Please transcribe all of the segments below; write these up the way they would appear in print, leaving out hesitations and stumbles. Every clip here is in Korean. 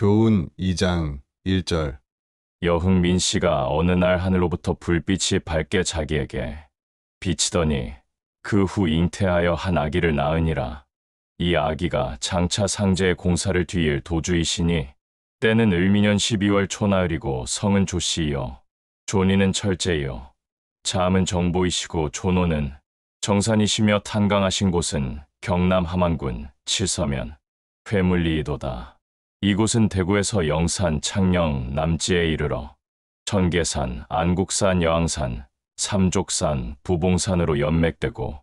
교훈 2장 1절. 여흥민 씨가 어느 날 하늘로부터 불빛이 밝게 자기에게 비치더니 그 후 잉태하여 한 아기를 낳으니라. 이 아기가 장차 상제의 공사를 뒤일 도주이시니 때는 을미년 12월 초나흘이고 성은 조씨이요 존이는 철제이요 자음은 정보이시고 존호는 정산이시며 탄강하신 곳은 경남 함안군 칠서면 회물리이도다. 이곳은 대구에서 영산, 창녕, 남지에 이르러 천계산, 안국산, 여항산, 삼족산, 부봉산으로 연맥되고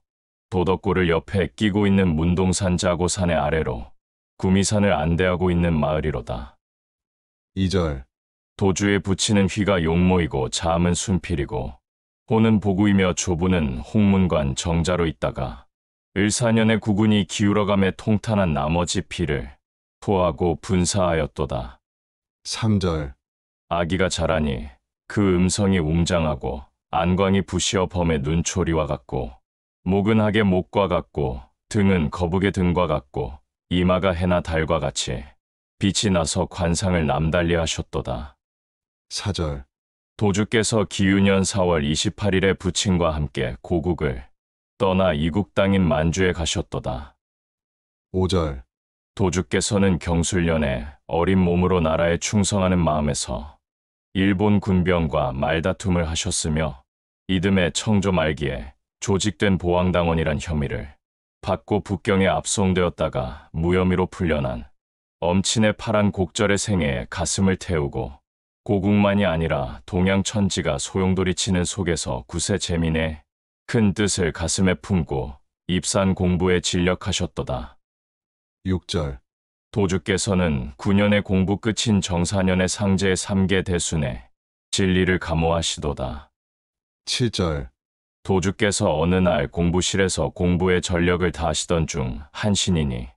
도덕고를 옆에 끼고 있는 문동산 자고산의 아래로 구미산을 안대하고 있는 마을이로다. 2절. 도주에 붙이는 휘가 용모이고 자음은 순필이고 호는 보구이며 조부는 홍문관 정자로 있다가 을사년에 구군이 기울어감에 통탄한 나머지 피를 토하고 분사하였도다. 3절. 아기가 자라니 그 음성이 웅장하고 안광이 부시어 범의 눈초리와 같고 목은 하게 목과 같고 등은 거북의 등과 같고 이마가 해나 달과 같이 빛이 나서 관상을 남달리 하셨도다. 4절. 도주께서 기유년 4월 28일에 부친과 함께 고국을 떠나 이국 땅인 만주에 가셨도다. 5절. 도주께서는 경술년에 어린 몸으로 나라에 충성하는 마음에서 일본 군병과 말다툼을 하셨으며 이듬해 청조 말기에 조직된 보왕당원이란 혐의를 받고 북경에 압송되었다가 무혐의로 풀려난 엄친의 파란 곡절의 생애에 가슴을 태우고 고국만이 아니라 동양천지가 소용돌이치는 속에서 구세 재민의 큰 뜻을 가슴에 품고 입산 공부에 진력하셨도다. 6절. 도주께서는 9년의 공부 끝인 정사년의 상제의 3개 대순에 진리를 감호하시도다. 7절. 도주께서 어느 날 공부실에서 공부에 전력을 다하시던 중 한 신인이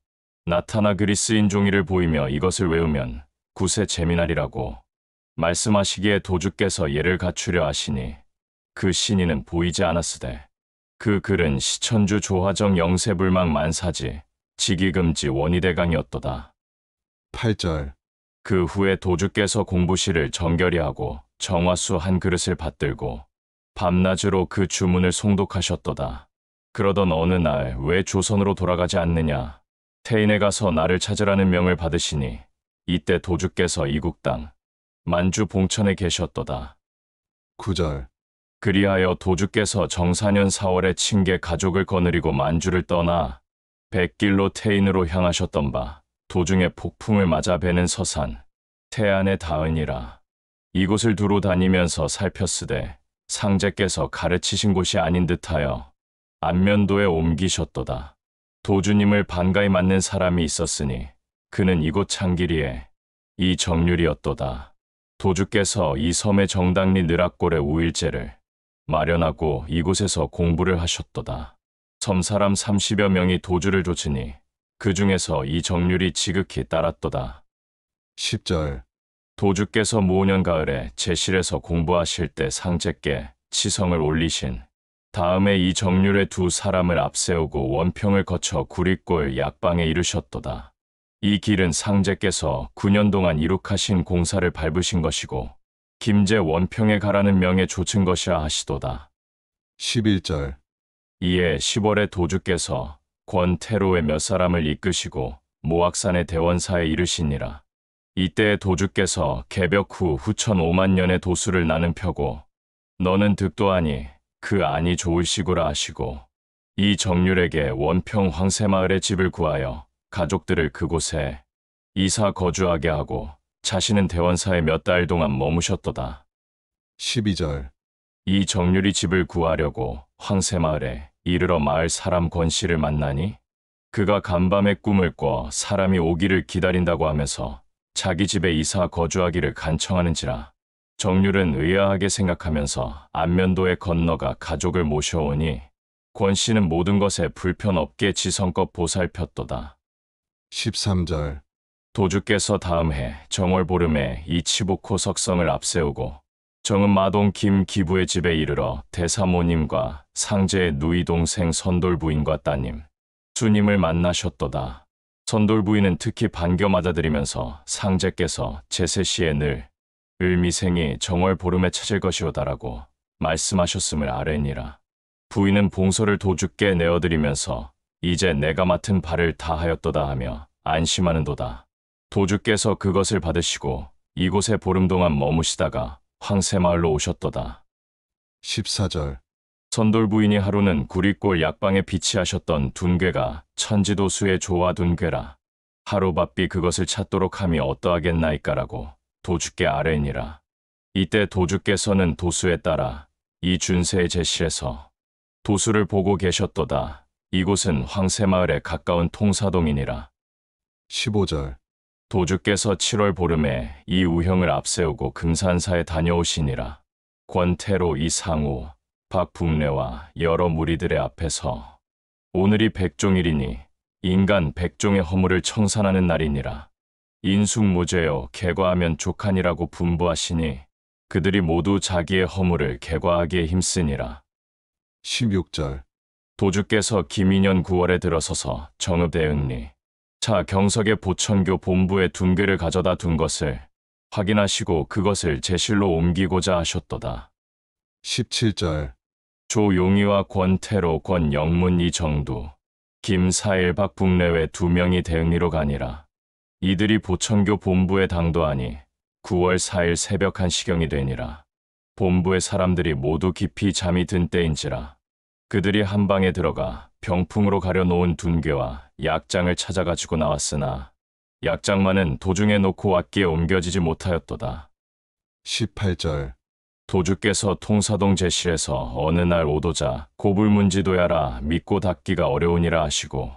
나타나 글이 쓰인 종이를 보이며 이것을 외우면 구세 재미나리라고 말씀하시기에 도주께서 예를 갖추려 하시니 그 신인은 보이지 않았으되 그 글은 시천주 조화정 영세불망 만사지 직위금지 원희대강이었도다. 8절. 그 후에 도주께서 공부실을 정결히 하고 정화수 한 그릇을 받들고 밤낮으로 그 주문을 송독하셨도다. 그러던 어느 날 왜 조선으로 돌아가지 않느냐 태인에 가서 나를 찾으라는 명을 받으시니 이때 도주께서 이국 땅 만주 봉천에 계셨도다. 9절. 그리하여 도주께서 정사년 4월에 친계 가족을 거느리고 만주를 떠나 백길로 태인으로 향하셨던 바 도중에 폭풍을 맞아 뵈는 서산 태안에 닿으니라. 이곳을 두루 다니면서 살폈으되 상제께서 가르치신 곳이 아닌 듯하여 안면도에 옮기셨도다. 도주님을 반가이 맞는 사람이 있었으니 그는 이곳 창기리에 이 정률이었도다. 도주께서 이 섬의 정당리 느락골에 우일제를 마련하고 이곳에서 공부를 하셨도다. 섬사람 30여 명이 도주를 좇으니 그 중에서 이 정률이 지극히 따랐도다. 10절. 도주께서 무오년 가을에 제실에서 공부하실 때 상제께 치성을 올리신 다음에 이 정률의 두 사람을 앞세우고 원평을 거쳐 구릿골 약방에 이르셨도다. 이 길은 상제께서 9년 동안 이룩하신 공사를 밟으신 것이고 김제 원평에 가라는 명에 좇은 것이라 하시도다. 11절. 이에 10월에 도주께서 권태로의 몇 사람을 이끄시고 모악산의 대원사에 이르시니라. 이때 도주께서 개벽 후 후천 5만 년의 도수를 나는 펴고 너는 득도하니 그 안이 좋으시구라 하시고 이 정률에게 원평 황새마을에 집을 구하여 가족들을 그곳에 이사 거주하게 하고 자신은 대원사에 몇 달 동안 머무셨도다. 12절. 이 정률이 집을 구하려고 황새마을에 이르러 마을 사람 권씨를 만나니 그가 간밤에 꿈을 꿔 사람이 오기를 기다린다고 하면서 자기 집에 이사 거주하기를 간청하는지라. 정률은 의아하게 생각하면서 안면도에 건너가 가족을 모셔오니 권씨는 모든 것에 불편 없게 지성껏 보살폈도다. 13절. 도주께서 다음 해 정월 보름에 이 치복호 석성을 앞세우고 정은 마동 김 기부의 집에 이르러 대사모님과 상제의 누이 동생 선돌 부인과 따님 수님을 만나셨도다. 선돌 부인은 특히 반겨 맞아들이면서 상제께서 제세시에 늘 을미생이 정월 보름에 찾을 것이오다라고 말씀하셨음을 아뢰니라. 부인은 봉소를 도주께 내어드리면서 이제 내가 맡은 바를 다하였도다 하며 안심하는도다. 도주께서 그것을 받으시고 이곳에 보름 동안 머무시다가 황새마을로 오셨도다. 14절. 선돌 부인이 하루는 구리골 약방에 비치하셨던 둔괴가 천지도수의 조화 둔괴라. 하루바삐 그것을 찾도록 함이 어떠하겠나이까라고 도주께 아뢰니라. 이때 도주께서는 도수에 따라 이 준세의 제실에서 도수를 보고 계셨도다. 이곳은 황새마을에 가까운 통사동이니라. 15절. 도주께서 7월 보름에 이 우형을 앞세우고 금산사에 다녀오시니라. 권태로 이상우, 박북래와 여러 무리들의 앞에서 오늘이 백종일이니 인간 백종의 허물을 청산하는 날이니라. 인숙무죄여 개과하면 족하니라고 분부하시니 그들이 모두 자기의 허물을 개과하기에 힘쓰니라. 16절. 도주께서 김인년 9월에 들어서서 정읍대응리 차 경석의 보천교 본부에 둔괴를 가져다 둔 것을 확인하시고 그것을 제실로 옮기고자 하셨도다. 17절. 조용희와 권태로, 권영문, 이정두, 김사일, 박북래외 2명이 대응리로 가니라. 이들이 보천교 본부에 당도하니 9월 4일 새벽 1시경이 되니라. 본부의 사람들이 모두 깊이 잠이 든 때인지라. 그들이 한방에 들어가 병풍으로 가려놓은 둔괴와 약장을 찾아가지고 나왔으나 약장만은 도중에 놓고 왔기에 옮겨지지 못하였도다. 18절. 도주께서 통사동 제실에서 어느 날 오도자 고불문지도야라 믿고 닫기가 어려우니라 하시고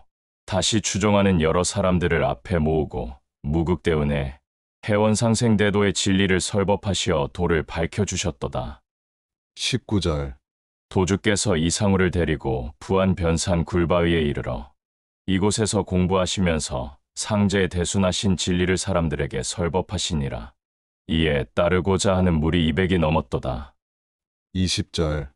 다시 추종하는 여러 사람들을 앞에 모으고 무극대운에 해원상생대도의 진리를 설법하시어 도를 밝혀주셨도다. 19절. 도주께서 이상우를 데리고 부안 변산 굴바위에 이르러 이곳에서 공부하시면서 상제에 대순하신 진리를 사람들에게 설법하시니라. 이에 따르고자 하는 무리 200이 넘었도다. 20절.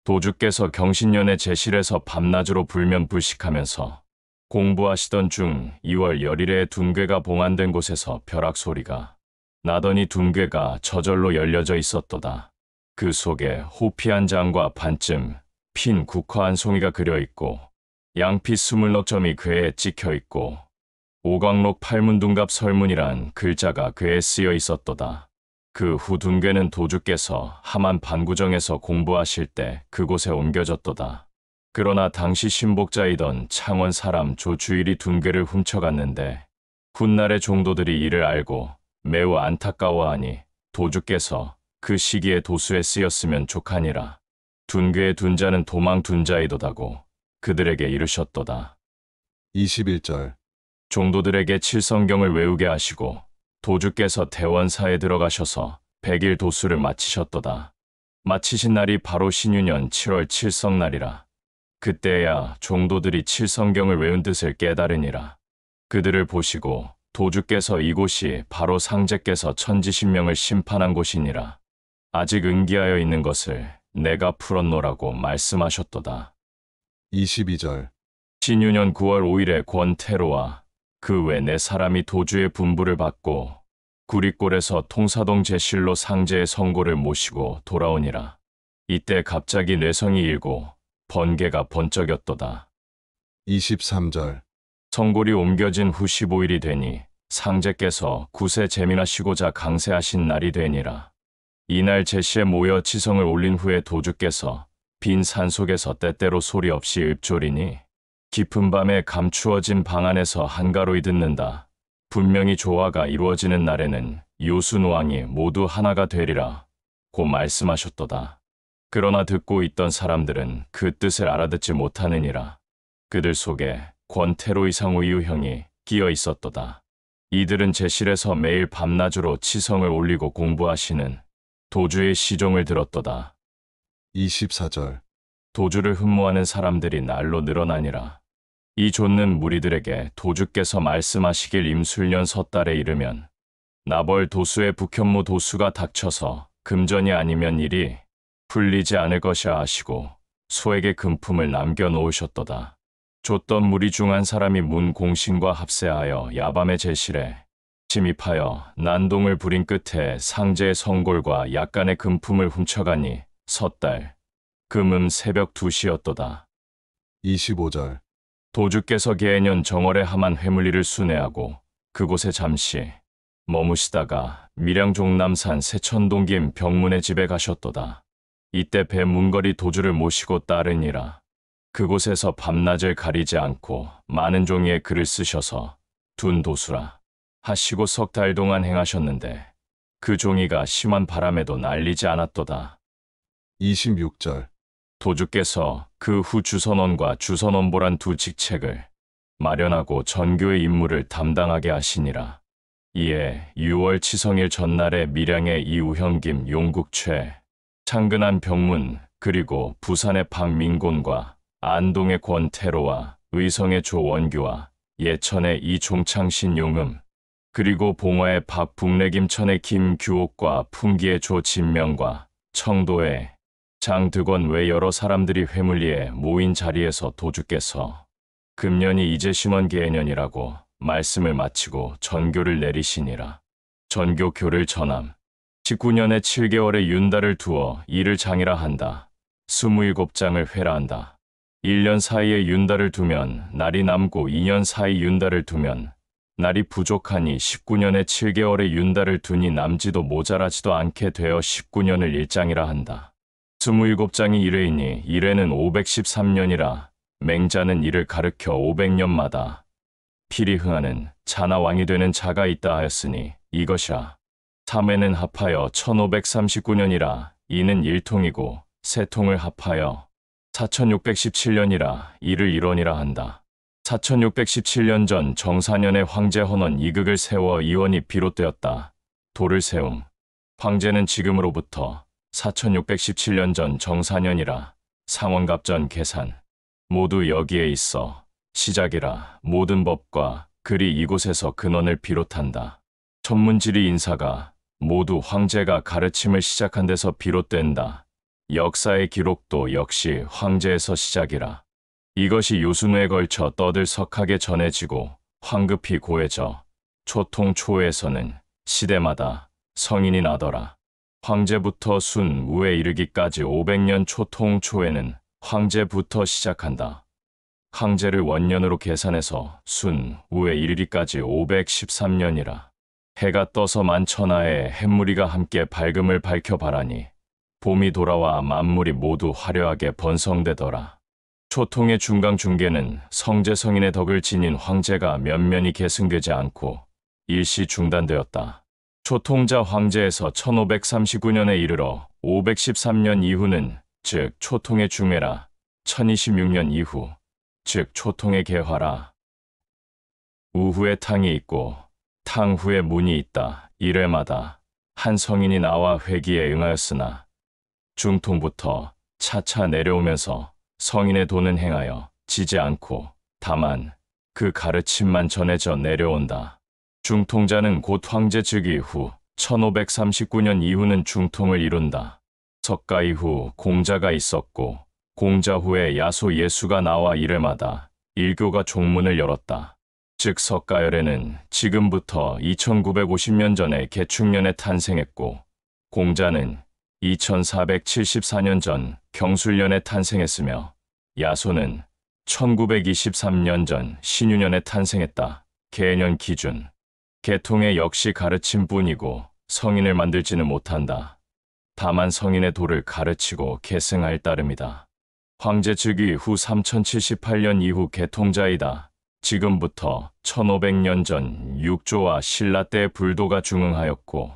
도주께서 경신년의 제실에서 밤낮으로 불면불식하면서 공부하시던 중 2월 열일에 둔괴가 봉안된 곳에서 벼락 소리가 나더니 둔괴가 저절로 열려져 있었도다. 그 속에 호피 한 장과 반쯤 핀 국화 한 송이가 그려 있고 양피 20넉 점이 궤에 찍혀 있고 오광록 팔문둔갑 설문이란 글자가 궤에 쓰여 있었도다. 그 후 둔괴는 도주께서 함안 반구정에서 공부하실 때 그곳에 옮겨졌도다. 그러나 당시 신복자이던 창원 사람 조주일이 둔괴를 훔쳐갔는데 훗날의 종도들이 이를 알고 매우 안타까워하니 도주께서 그 시기에 도수에 쓰였으면 족하니라. 둔괴의 둔자는 도망 둔자이도다고 그들에게 이르셨도다. 21절. 종도들에게 칠성경을 외우게 하시고 도주께서 대원사에 들어가셔서 100일 도수를 마치셨도다. 마치신 날이 바로 신유년 7월 칠성날이라. 그때야 종도들이 칠성경을 외운 뜻을 깨달으니라. 그들을 보시고 도주께서 이곳이 바로 상제께서 천지신명을 심판한 곳이니라. 아직 응기하여 있는 것을 내가 풀었노라고 말씀하셨도다. 22절. 신유년 9월 5일에 권태로와 그 외 네 사람이 도주의 분부를 받고 구리골에서 통사동 제실로 상제의 성고를 모시고 돌아오니라. 이때 갑자기 뇌성이 일고 번개가 번쩍였도다. 23절. 성골이 옮겨진 후 15일이 되니 상제께서 굿에 재민하시고자 강세하신 날이 되니라. 이날 제시에 모여 치성을 올린 후에 도주께서 빈 산속에서 때때로 소리 없이 읊조리니 깊은 밤에 감추어진 방 안에서 한가로이 듣는다. 분명히 조화가 이루어지는 날에는 요순왕이 모두 하나가 되리라 고 말씀하셨도다. 그러나 듣고 있던 사람들은 그 뜻을 알아듣지 못하느니라. 그들 속에 권태로 이상우 이유형이 끼어 있었도다. 이들은 제실에서 매일 밤낮으로 치성을 올리고 공부하시는 도주의 시종을 들었도다. 24절. 도주를 흠모하는 사람들이 날로 늘어나니라. 이 좇는 무리들에게 도주께서 말씀하시길 임술년 섣달에 이르면 나벌 도수의 북현무 도수가 닥쳐서 금전이 아니면 일이 풀리지 않을 것이라 하시고 소에게 금품을 남겨놓으셨도다. 줬던 무리 중 한 사람이 문 공신과 합세하여 야밤에 제실에 침입하여 난동을 부린 끝에 상제의 성골과 약간의 금품을 훔쳐가니 섣달 금음 새벽 2시였도다. 25절, 도주께서 계년 정월에 함한 회물리를 순회하고 그곳에 잠시 머무시다가 밀양 종남산 세천동 김 병문의 집에 가셨도다. 이때 배 문거리 도주를 모시고 따르니라. 그곳에서 밤낮을 가리지 않고 많은 종이에 글을 쓰셔서 둔 도수라 하시고 석 달 동안 행하셨는데 그 종이가 심한 바람에도 날리지 않았도다. 26절, 도주께서 그 후 주선원과 주선원보란 두 직책을 마련하고 전교의 임무를 담당하게 하시니라. 이에 6월 치성일 전날에 밀양의 이우형김 용국최, 창근한 병문 그리고 부산의 박민곤과 안동의 권태로와 의성의 조원규와 예천의 이종창신 용음 그리고 봉화의 박북래김천의 김규옥과 풍기의 조진명과 청도의 장득원 외 여러 사람들이 회물리에 모인 자리에서 도주께서 금년이 이제 신원 계년이라고 말씀을 마치고 전교를 내리시니라. 전교 교를 전함. 19년에 7개월의 윤달을 두어 이를 장이라 한다. 27장을 회라한다. 1년 사이에 윤달을 두면 날이 남고 2년 사이 윤달을 두면 날이 부족하니 19년에 7개월의 윤달을 두니 남지도 모자라지도 않게 되어 19년을 일장이라 한다. 27장이 이래이니 이래는 513년이라 맹자는 이를 가르켜 500년마다 필히 흥하는 자나 왕이 되는 자가 있다 하였으니 이것이라. 3회는 합하여 1539년이라 이는 1통이고 세통을 합하여 4617년이라 이를 일원이라 한다. 4617년 전 정사년에 황제 헌원 이극을 세워 이원이 비롯되었다. 도를 세움. 황제는 지금으로부터 4617년 전 정사년이라 상원갑전 계산 모두 여기에 있어 시작이라 모든 법과 글이 이곳에서 근원을 비롯한다. 천문지리 인사가 모두 황제가 가르침을 시작한 데서 비롯된다. 역사의 기록도 역시 황제에서 시작이라. 이것이 요순후에 걸쳐 떠들썩하게 전해지고 황급히 고해져 초통 초에서는 시대마다 성인이 나더라. 황제부터 순 우에 이르기까지 500년 초통 초에는 황제부터 시작한다. 황제를 원년으로 계산해서 순 우에 이르기까지 513년이라. 해가 떠서 만천하에 햇무리가 함께 밝음을 밝혀바라니 봄이 돌아와 만물이 모두 화려하게 번성되더라. 초통의 중강 중계는 성제 성인의 덕을 지닌 황제가 면면이 계승되지 않고 일시 중단되었다. 초통자 황제에서 1539년에 이르러 513년 이후는 즉 초통의 중회라 1026년 이후 즉 초통의 개화라. 우후에 탕이 있고 탕 후에 문이 있다. 1회마다 한 성인이 나와 회기에 응하였으나 중통부터 차차 내려오면서 성인의 도는 행하여 지지 않고 다만 그 가르침만 전해져 내려온다. 중통자는 곧 황제 즉위 후 1539년 이후는 중통을 이룬다. 석가 이후 공자가 있었고 공자 후에 야소 예수가 나와 이래마다 일교가 종문을 열었다. 즉 석가열애는 지금부터 2950년 전에 개축년에 탄생했고 공자는 2474년 전 경술년에 탄생했으며 야소는 1923년 전 신유년에 탄생했다. 개년 기준. 개통의 역시 가르침뿐이고 성인을 만들지는 못한다. 다만 성인의 도를 가르치고 계승할 따름이다. 황제 즉위 후 3078년 이후 개통자이다. 지금부터 1500년 전 육조와 신라 때 불도가 중흥하였고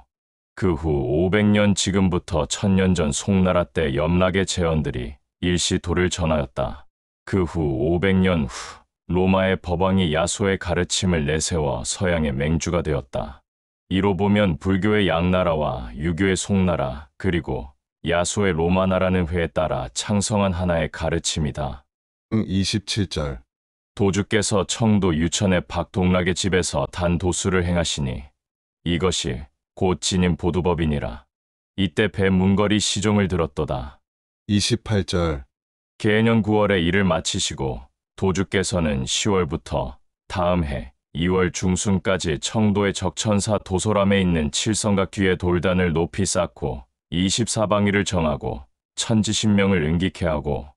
그 후 500년 지금부터 1000년 전 송나라 때 염락의 제헌들이 일시 도를 전하였다. 그 후 500년 후 로마의 법왕이 야소의 가르침을 내세워 서양의 맹주가 되었다. 이로 보면 불교의 양나라와 유교의 송나라 그리고 야소의 로마나라는 회에 따라 창성한 하나의 가르침이다. 27절, 도주께서 청도 유천의 박동락의 집에서 단 도수를 행하시니 이것이 곧 진임 보두법이니라. 이때 배 문거리 시종을 들었도다. 28절, 계년 9월에 일을 마치시고 도주께서는 10월부터 다음 해 2월 중순까지 청도의 적천사 도소람에 있는 칠성각 뒤에 돌단을 높이 쌓고 24방위를 정하고 천지신명을 응기케 하고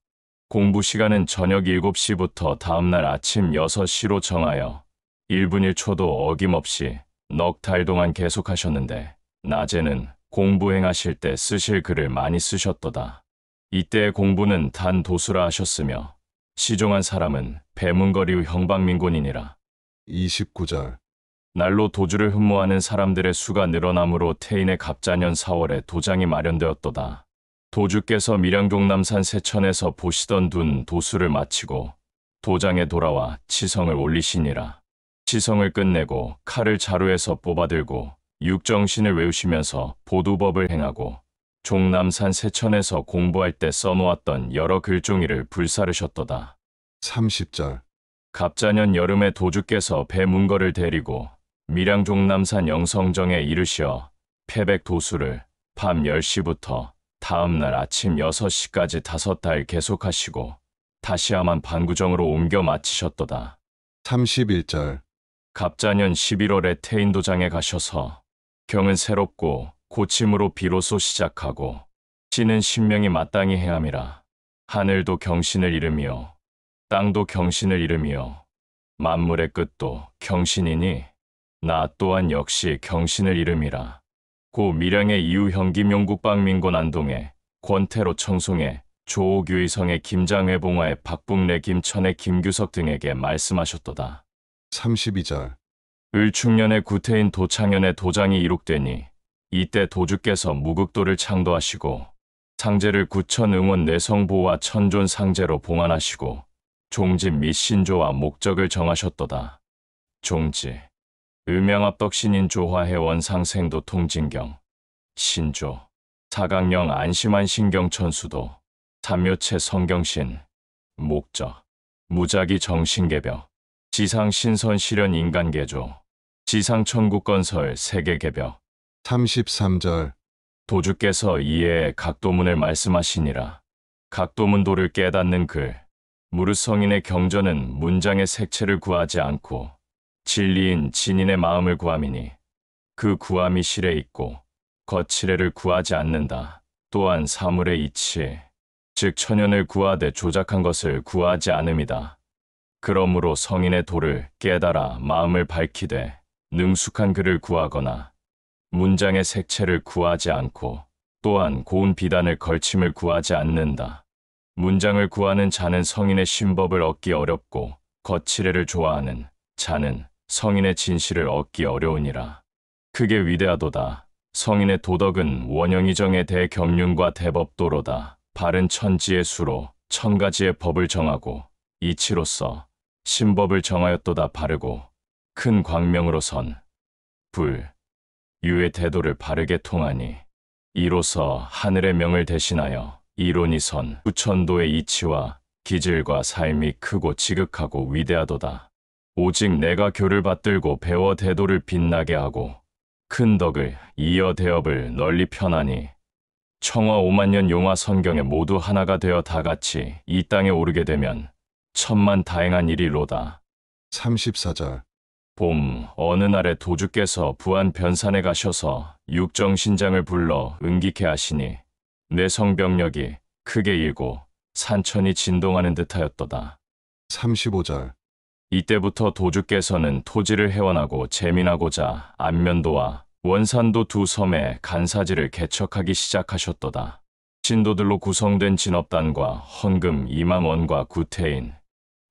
공부 시간은 저녁 7시부터 다음날 아침 6시로 정하여 1분 1초도 어김없이 넉 달 동안 계속하셨는데 낮에는 공부 행하실 때 쓰실 글을 많이 쓰셨도다. 이때의 공부는 단 도수라 하셨으며 시종한 사람은 배문거리 형방민곤이니라. 29절. 날로 도주를 흠모하는 사람들의 수가 늘어나므로 태인의 갑자년 4월에 도장이 마련되었도다. 도주께서 밀양종남산 세천에서 보시던 둔 도수를 마치고 도장에 돌아와 치성을 올리시니라. 치성을 끝내고 칼을 자루에서 뽑아들고 육정신을 외우시면서 보두법을 행하고 종남산 세천에서 공부할 때 써놓았던 여러 글종이를 불사르셨도다. 30절. 갑자년 여름에 도주께서 배문거를 데리고 밀양종남산 영성정에 이르시어 패백 도수를 밤 10시부터 다음날 아침 6시까지 5달 계속하시고 다시아만 반구정으로 옮겨 마치셨도다. 31절. 갑자년 11월에 태인도장에 가셔서 경은 새롭고 고침으로 비로소 시작하고 신은 신명이 마땅히 행함이라. 하늘도 경신을 이루며 땅도 경신을 이루며 만물의 끝도 경신이니 나 또한 역시 경신을 이름이라. 고 밀양의 이우형김 용국방민곤 안동에 권태로 청송에 조옥유의성의 김장회봉화의 박북래 김천의 김규석 등에게 말씀하셨도다. 32절. 을충년의 구태인 도창현의 도장이 이룩되니 이때 도주께서 무극도를 창도하시고 상제를 구천 응원 내성보와 천존 상제로 봉안하시고 종지 및 신조와 목적을 정하셨도다. 종지 음양압덕신인 조화해 원상생도 통진경 신조 사강령 안심한 신경천수도 삼묘체 성경신 목적 무작위 정신개벽 지상신선 실현 인간개조 지상천국건설 세계개벽 33절. 도주께서 이에 각도문을 말씀하시니라. 각도문도를 깨닫는 글 무릇성인의 경전은 문장의 색채를 구하지 않고 진리인 진인의 마음을 구함이니 그 구함이 실에 있고 거칠애를 구하지 않는다. 또한 사물의 이치 즉 천연을 구하되 조작한 것을 구하지 않음이다. 그러므로 성인의 도를 깨달아 마음을 밝히되 능숙한 글을 구하거나 문장의 색채를 구하지 않고 또한 고운 비단을 걸침을 구하지 않는다. 문장을 구하는 자는 성인의 신법을 얻기 어렵고 거칠애를 좋아하는 자는 성인의 진실을 얻기 어려우니라. 크게 위대하도다. 성인의 도덕은 원형이정의 대겸륜과 대법도로다. 바른 천지의 수로 천가지의 법을 정하고 이치로서 신법을 정하였도다. 바르고 큰 광명으로 선 불, 유의 대도를 바르게 통하니 이로써 하늘의 명을 대신하여 이론이 선 부천도의 이치와 기질과 삶이 크고 지극하고 위대하도다. 오직 내가 교를 받들고 배워 대도를 빛나게 하고 큰 덕을 이어 대업을 널리 펴나니 청화 5만년 용화 선경에 모두 하나가 되어 다같이 이 땅에 오르게 되면 천만 다행한 일이로다. 34절. 봄 어느 날에 도주께서 부안 변산에 가셔서 육정신장을 불러 응기케 하시니 뇌성병력이 크게 일고 산천이 진동하는 듯하였도다. 35절. 이때부터 도주께서는 토지를 해원하고 재민하고자 안면도와 원산도 두 섬에 간사지를 개척하기 시작하셨도다. 신도들로 구성된 진업단과 헌금 2만 원과 구태인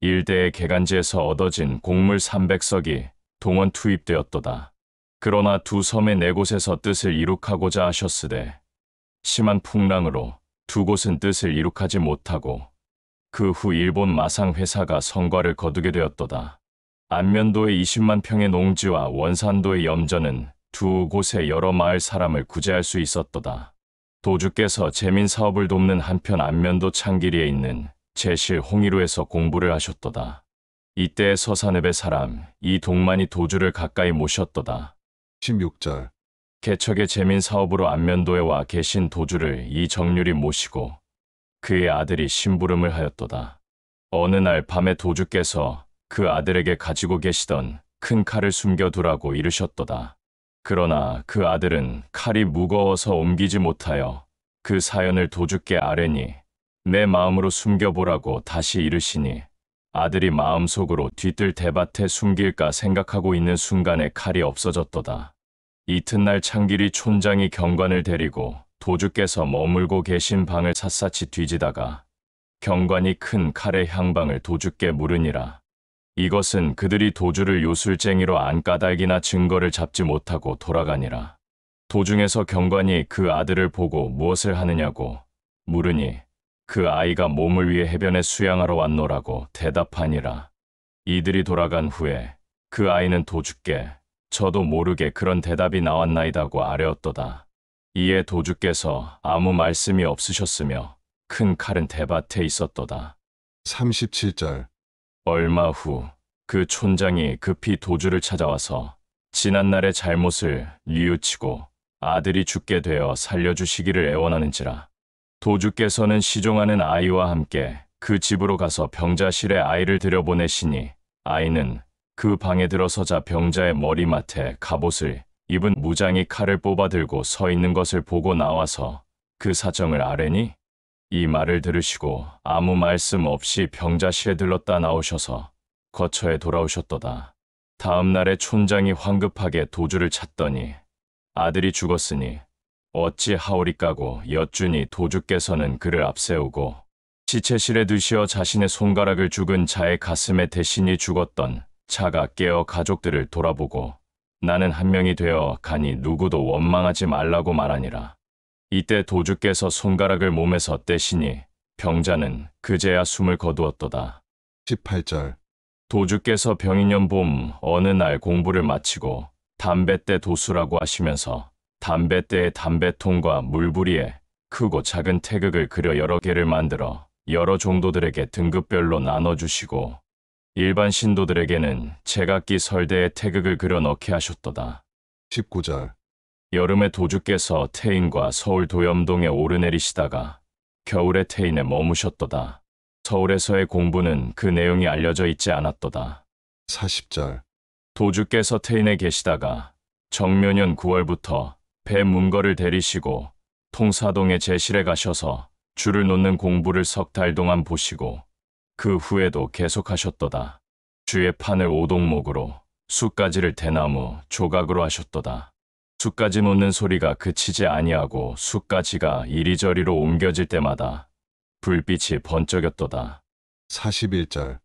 일대의 개간지에서 얻어진 곡물 300석이 동원 투입되었도다. 그러나 두 섬의 네 곳에서 뜻을 이룩하고자 하셨으되 심한 풍랑으로 두 곳은 뜻을 이룩하지 못하고 그 후 일본 마상 회사가 성과를 거두게 되었도다. 안면도의 20만 평의 농지와 원산도의 염전은 두 곳의 여러 마을 사람을 구제할 수 있었도다. 도주께서 재민 사업을 돕는 한편 안면도 창기리에 있는 제실 홍이루에서 공부를 하셨도다. 이때의 서산읍의 사람 이 동만이 도주를 가까이 모셨도다. 16절. 개척의 재민 사업으로 안면도에 와 계신 도주를 이 정률이 모시고 그의 아들이 심부름을 하였도다. 어느 날 밤에 도주께서 그 아들에게 가지고 계시던 큰 칼을 숨겨두라고 이르셨도다. 그러나 그 아들은 칼이 무거워서 옮기지 못하여 그 사연을 도주께 아뢰니 내 마음으로 숨겨보라고 다시 이르시니 아들이 마음속으로 뒤뜰 대밭에 숨길까 생각하고 있는 순간에 칼이 없어졌도다. 이튿날 창길이 촌장이 경관을 데리고 도주께서 머물고 계신 방을 샅샅이 뒤지다가 경관이 큰 칼의 향방을 도주께 물으니라. 이것은 그들이 도주를 요술쟁이로 안 까닭이나 증거를 잡지 못하고 돌아가니라. 도중에서 경관이 그 아들을 보고 무엇을 하느냐고 물으니 그 아이가 몸을 위해 해변에 수양하러 왔노라고 대답하니라. 이들이 돌아간 후에 그 아이는 도주께 저도 모르게 그런 대답이 나왔나이다고 아뢰었도다. 이에 도주께서 아무 말씀이 없으셨으며 큰 칼은 대밭에 있었도다. 37절. 얼마 후 그 촌장이 급히 도주를 찾아와서 지난날의 잘못을 뉘우치고 아들이 죽게 되어 살려주시기를 애원하는지라. 도주께서는 시종하는 아이와 함께 그 집으로 가서 병자실에 아이를 들여보내시니 아이는 그 방에 들어서자 병자의 머리맡에 갑옷을 입은 무장이 칼을 뽑아 들고 서 있는 것을 보고 나와서 그 사정을 아뢰니 이 말을 들으시고 아무 말씀 없이 병자실에 들렀다 나오셔서 거처에 돌아오셨도다. 다음 날에 촌장이 황급하게 도주를 찾더니 아들이 죽었으니 어찌 하오리까고 여쭈니 도주께서는 그를 앞세우고 시체실에 드시어 자신의 손가락을 죽은 자의 가슴에 대신이 죽었던 자가 깨어 가족들을 돌아보고 나는 한 명이 되어 가니 누구도 원망하지 말라고 말하니라. 이때 도주께서 손가락을 몸에서 떼시니 병자는 그제야 숨을 거두었도다. 18절. 도주께서 병인년 봄 어느 날 공부를 마치고 담뱃대 도수라고 하시면서 담뱃대에 담배통과 물부리에 크고 작은 태극을 그려 여러 개를 만들어 여러 종도들에게 등급별로 나눠주시고 일반 신도들에게는 제각기 설대에 태극을 그려 넣게 하셨도다. 19절. 여름에 도주께서 태인과 서울 도염동에 오르내리시다가 겨울에 태인에 머무셨도다. 서울에서의 공부는 그 내용이 알려져 있지 않았도다. 40절. 도주께서 태인에 계시다가 정묘년 9월부터 배 문거를 데리시고 통사동의 제실에 가셔서 줄을 놓는 공부를 석 달 동안 보시고 그 후에도 계속하셨도다. 주의 판을 오동목으로 숫가지를 대나무 조각으로 하셨도다. 숫가지 놓는 소리가 그치지 아니하고 숫가지가 이리저리로 옮겨질 때마다 불빛이 번쩍였도다. 41절.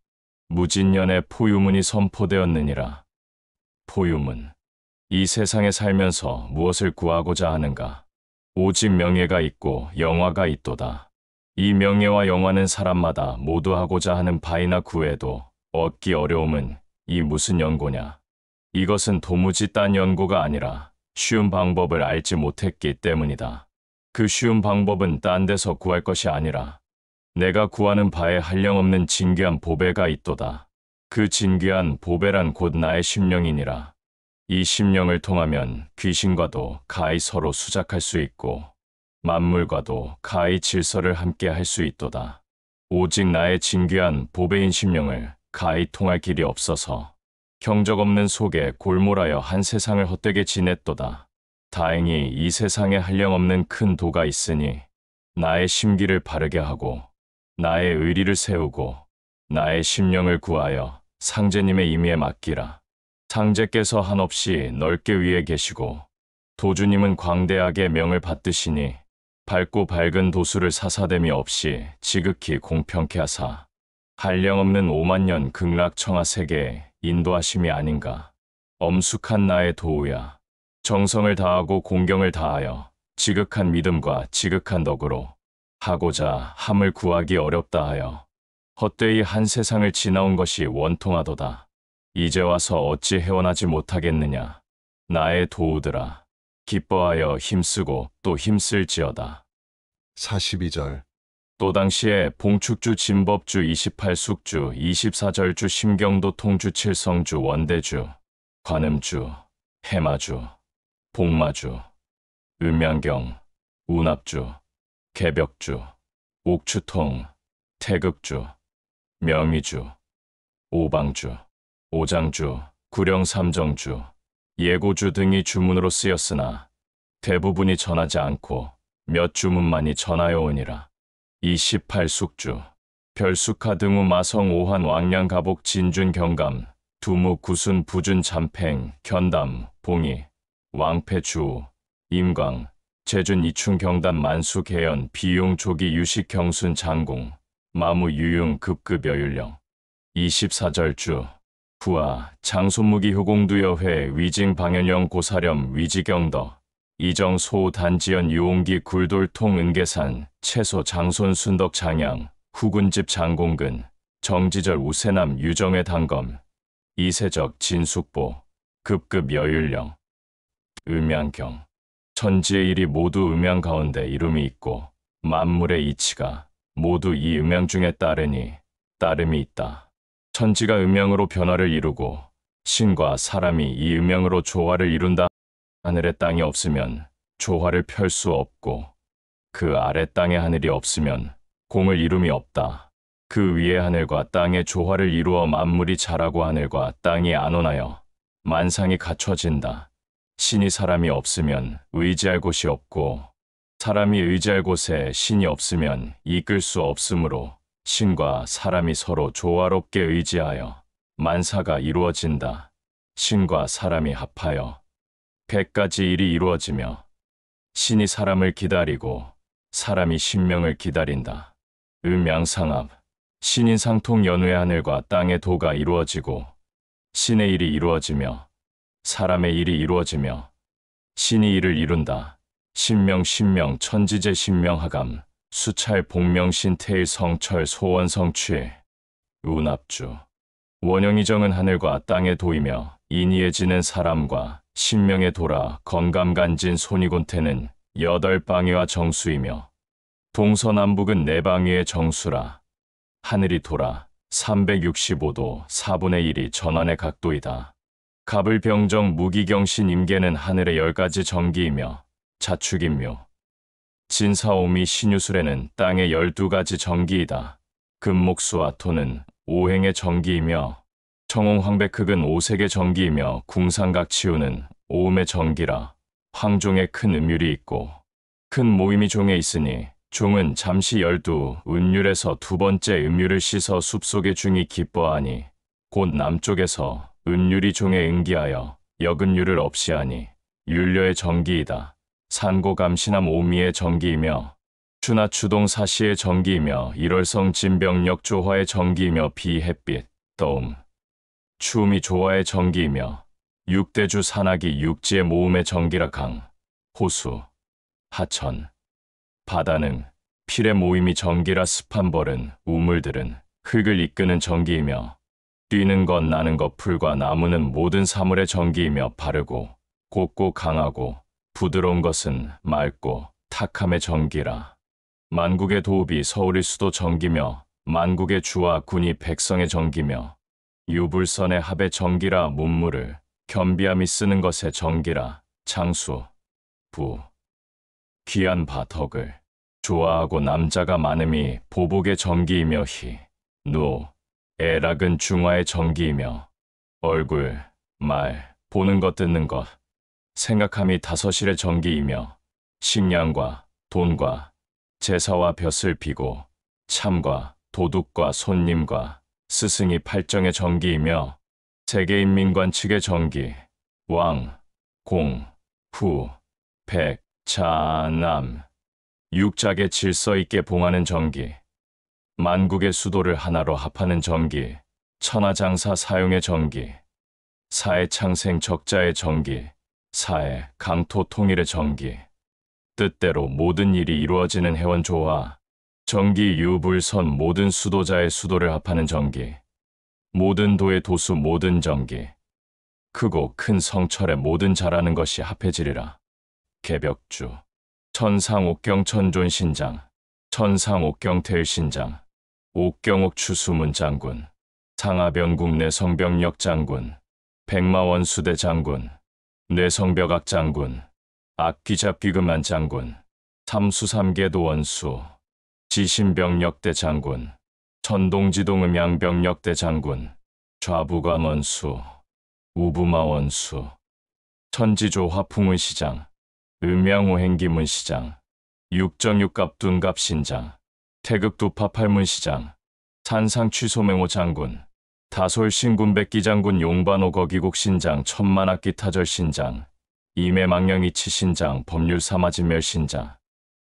무진년에 포유문이 선포되었느니라. 포유문. 이 세상에 살면서 무엇을 구하고자 하는가? 오직 명예가 있고 영화가 있도다. 이 명예와 영화는 사람마다 모두 하고자 하는 바이나 구해도 얻기 어려움은 이 무슨 연고냐? 이것은 도무지 딴 연고가 아니라 쉬운 방법을 알지 못했기 때문이다. 그 쉬운 방법은 딴 데서 구할 것이 아니라 내가 구하는 바에 한량없는 진귀한 보배가 있도다. 그 진귀한 보배란 곧 나의 심령이니라. 이 심령을 통하면 귀신과도 가히 서로 수작할 수 있고 만물과도 가히 질서를 함께 할 수 있도다. 오직 나의 진귀한 보배인 심령을 가히 통할 길이 없어서 경적 없는 속에 골몰하여 한 세상을 헛되게 지냈도다. 다행히 이 세상에 한량없는 큰 도가 있으니 나의 심기를 바르게 하고 나의 의리를 세우고 나의 심령을 구하여 상제님의 임의에 맡기라. 상제께서 한없이 넓게 위에 계시고 도주님은 광대하게 명을 받드시니 밝고 밝은 도수를 사사됨이 없이 지극히 공평케 하사 한량없는 5만 년 극락청하 세계에 인도하심이 아닌가. 엄숙한 나의 도우야. 정성을 다하고 공경을 다하여 지극한 믿음과 지극한 덕으로 하고자 함을 구하기 어렵다 하여 헛되이 한 세상을 지나온 것이 원통하도다. 이제 와서 어찌 헤어나지 못하겠느냐. 나의 도우들아. 기뻐하여 힘쓰고 또 힘쓸지어다. 42절. 또 당시에 봉축주 진법주 28숙주 24절주 심경도 통주 칠성주 원대주 관음주 해마주 복마주 음양경 운합주 개벽주 옥추통 태극주 명의주, 오방주, 오장주, 구령삼정주, 예고주 등이 주문으로 쓰였으나 대부분이 전하지 않고 몇 주문만이 전하여 오니라. 28숙주, 별숙하 등우 마성 오한 왕량 가복 진준 경감, 두무 구순 부준 잠팽 견담 봉이 왕패 주우 임광 제준 이충 경단 만수 개연 비용 조기 유식 경순 장공 마무 유용 급급 여율령 24절주 후아 장손무기 효공두여회 위징 방현영 고사렴 위지경더 이정 소 단지연 유옹기 굴돌통 은계산 채소 장손 순덕 장양 후군집 장공근 정지절 우세남 유정회 단검 이세적 진숙보 급급 여율령 음양경 천지의 일이 모두 음양 가운데 이름이 있고 만물의 이치가 모두 이 음양 중에 따르니 따름이 있다. 천지가 음양으로 변화를 이루고 신과 사람이 이 음양으로 조화를 이룬다. 하늘에 땅이 없으면 조화를 펼 수 없고 그 아래 땅에 하늘이 없으면 공을 이룸이 없다. 그 위에 하늘과 땅의 조화를 이루어 만물이 자라고 하늘과 땅이 안온하여 만상이 갖춰진다. 신이 사람이 없으면 의지할 곳이 없고 사람이 의지할 곳에 신이 없으면 이끌 수 없으므로 신과 사람이 서로 조화롭게 의지하여 만사가 이루어진다. 신과 사람이 합하여 100가지 일이 이루어지며 신이 사람을 기다리고 사람이 신명을 기다린다. 음양상합 신인상통 연후의 하늘과 땅의 도가 이루어지고 신의 일이 이루어지며 사람의 일이 이루어지며 신이 일을 이룬다. 신명 천지제 신명하감 수찰 복명신 태일 성철 소원성취 운합주 원형이정은 하늘과 땅의 도이며 인이해지는 사람과 신명의 도라 건감간진 손이곤태는 8방위와 정수이며 동서남북은 4방위의 정수라. 하늘이 돌아 365도 4분의 1이 전환의 각도이다. 갑을병정 무기경신 임계는 하늘의 10가지 정기이며 자축인묘 진사오미 신유술에는 땅의 12가지 정기이다. 금목수와 토는 오행의 정기이며 청홍황백흑은 오색의 정기이며 궁상각치우는 오음의 정기라. 황종에 큰 음율이 있고 큰 모임이 종에 있으니 종은 잠시 열두 운율에서 두 번째 음율을 씻어 숲속의 중이 기뻐하니 곧 남쪽에서 음율이 종에 응기하여 역음율을 없이 하니 율려의 정기이다. 산고감신함 오미의 정기이며 추나 추동 사시의 정기이며 일월성 진병력 조화의 정기이며 비햇빛 떠움 추움이 조화의 정기이며 육대주 산악이 육지의 모음의 정기라. 강 호수 하천 바다는 필의 모임이 정기라. 습한 벌은 우물들은 흙을 이끄는 정기이며 뛰는 것 나는 것 풀과 나무는 모든 사물의 정기이며 바르고 곱고 강하고 부드러운 것은 맑고 탁함의 정기라. 만국의 도읍이 서울의 수도 정기며 만국의 주와 군이 백성의 정기며 유불선의 합의 정기라. 문물을 겸비함이 쓰는 것의 정기라. 장수 부 귀한 바덕을 좋아하고 남자가 많음이 보복의 정기이며 누 애락은 중화의 정기이며 얼굴 말 보는 것 듣는 것 생각함이 다섯일의 정기이며 식량과 돈과 제사와 벼슬 비고 참과 도둑과 손님과 스승이 팔정의 정기이며 세계인민관 측의 정기 왕, 공, 후, 백, 자, 남 육작의 질서 있게 봉하는 정기 만국의 수도를 하나로 합하는 정기 천하장사 사용의 정기 사회 창생 적자의 정기 사회 강토 통일의 정기 뜻대로 모든 일이 이루어지는 해원조화 정기 유불선 모든 수도자의 수도를 합하는 정기 모든 도의 도수 모든 정기 크고 큰 성철의 모든 잘하는 것이 합해지리라. 개벽주 천상옥경 천존신장 천상옥경태일 신장 옥경옥 추수문 장군 상하병국 내성병력 장군 백마원수대 장군 뇌성벽악 장군 악기잡기금한 장군 삼수삼계도 원수 지신병력대 장군 천동지동 음양병력대 장군, 좌부가 원수, 우부마 원수, 천지조 화풍문시장, 음양오행기문시장, 육정육갑둔갑신장, 태극두파팔문시장, 산상취소맹호 장군, 다솔신군백기장군 용반오거기국신장 천만악기타절신장, 임해망령이치신장 법률사마진멸신장,